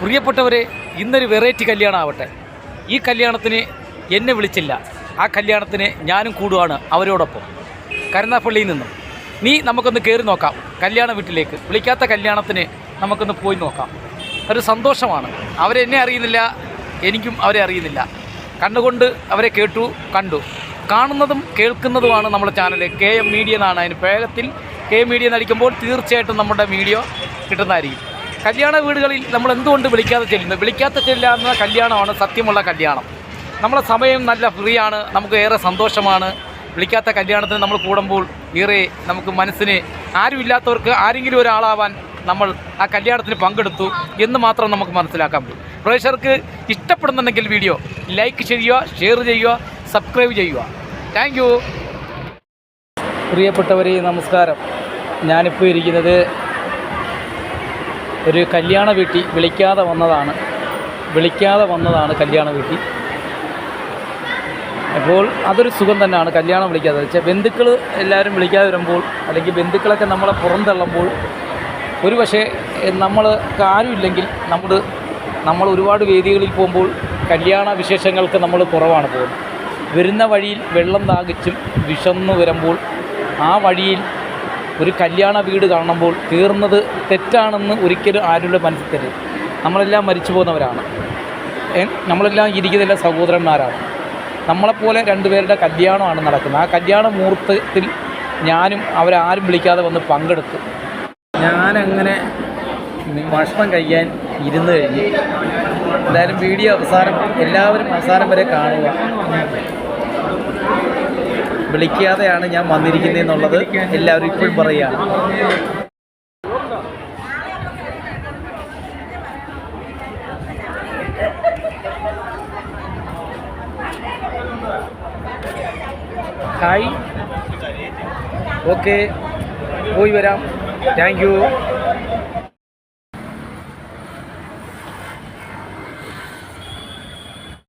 പ്രിയപ്പെട്ടവരെ, ഇന്നൊരു വെറൈറ്റി കല്യാണമാവട്ടെ. ഈ കല്യാണത്തിന് എന്നെ വിളിച്ചില്ല. ആ കല്യാണത്തിന് ഞാനും കൂടുവാണ് അവരോടൊപ്പം, കരുനാഗപ്പള്ളിയിൽ നിന്നും. നമുക്കൊന്ന് കയറി നോക്കാം കല്യാണ വീട്ടിലേക്ക്. വിളിക്കാത്ത കല്യാണത്തിന് നമുക്കൊന്ന് പോയി നോക്കാം. ഒരു സന്തോഷമാണ്. അവരെന്നെ അറിയുന്നില്ല, എനിക്കും അവരെ അറിയുന്നില്ല. കണ്ണുകൊണ്ട് അവരെ കണ്ടു. കാണുന്നതും കേൾക്കുന്നതുമാണ് നമ്മുടെ ചാനൽ. KM മീഡിയ എന്നാണ് അതിന് വേഗത്തിൽ. KM മീഡിയ എന്നടിക്കുമ്പോൾ തീർച്ചയായിട്ടും നമ്മുടെ വീഡിയോ കിട്ടുന്നതായിരിക്കും. കല്യാണ വീടുകളിൽ നമ്മൾ എന്തുകൊണ്ട് വിളിക്കാതെ ചെല്ലുന്ന കല്യാണമാണ് സത്യമുള്ള കല്യാണം. നമ്മളെ സമയം നല്ല ഫ്രീ ആണ്, നമുക്ക് ഏറെ സന്തോഷമാണ്. വിളിക്കാത്ത കല്യാണത്തിന് നമ്മൾ കൂടുമ്പോൾ ഏറെ നമുക്ക് മനസ്സിന് ആരുമില്ലാത്തവർക്ക് ആരെങ്കിലും ഒരാളാവാൻ നമ്മൾ ആ കല്യാണത്തിന് പങ്കെടുത്തു എന്ന് മാത്രം നമുക്ക് മനസ്സിലാക്കാൻ പറ്റും. പ്രേക്ഷകർക്ക് ഇഷ്ടപ്പെടുന്നുണ്ടെങ്കിൽ വീഡിയോ ലൈക്ക് ചെയ്യുക, ഷെയർ ചെയ്യുക, സബ്സ്ക്രൈബ് ചെയ്യുക. Thank you. പ്രിയപ്പെട്ടവരെ, നമസ്കാരം. ഞാനിപ്പോൾ ഇരിക്കുന്നത് ഒരു കല്യാണ വീട്ടിൽ. വിളിക്കാതെ വന്നതാണ് കല്യാണ വീട്ടിൽ. അപ്പോൾ അതൊരു സുഖം തന്നെയാണ് കല്യാണം വിളിക്കാതെ വെച്ചാൽ. ബന്ധുക്കൾ എല്ലാവരും വിളിക്കാതെ വരുമ്പോൾ, അല്ലെങ്കിൽ ബന്ധുക്കളൊക്കെ നമ്മളെ പുറന്തള്ളുമ്പോൾ, ഒരു പക്ഷേ നമ്മൾക്ക് ആരുമില്ലെങ്കിൽ നമ്മൾ ഒരുപാട് വേദികളിൽ പോകുമ്പോൾ കല്യാണ വിശേഷങ്ങൾക്ക് നമ്മൾ കുറവാണ് പോകുന്നത്. വരുന്ന വഴിയിൽ വെള്ളം ദാഹിച്ചും വിശന്നു വരുമ്പോൾ ആ വഴിയിൽ ഒരു കല്യാണ വീട് കാണുമ്പോൾ തീർന്നത് തെറ്റാണെന്ന് ഒരിക്കലും ആരുടെ മനസ്സിൽ തരും. നമ്മളെല്ലാം മരിച്ചു പോകുന്നവരാണ്. നമ്മളെല്ലാം ഇരിക്കുന്നതെല്ലാം സഹോദരന്മാരാണ്. നമ്മളെപ്പോലെ രണ്ടുപേരുടെ കല്യാണമാണ് നടക്കുന്നത്. ആ കല്യാണ മുഹൂർത്തത്തിൽ ഞാനും അവരാരും വിളിക്കാതെ വന്ന് പങ്കെടുത്തു. ഞാനങ്ങനെ ഭക്ഷണം കഴിക്കാൻ ഇരുന്ന് കഴിഞ്ഞ് എന്തായാലും വീഡിയോ എല്ലാവരും അവസാനം വരെ കാണുക. വിളിക്കാതെയാണ് ഞാൻ വന്നിരിക്കുന്നതെന്നുള്ളത് എല്ലാവരും ഇപ്പോഴും പറയുകയാണ്. ഹായ്, ഓക്കെ, പോയി വരാം. Thank you.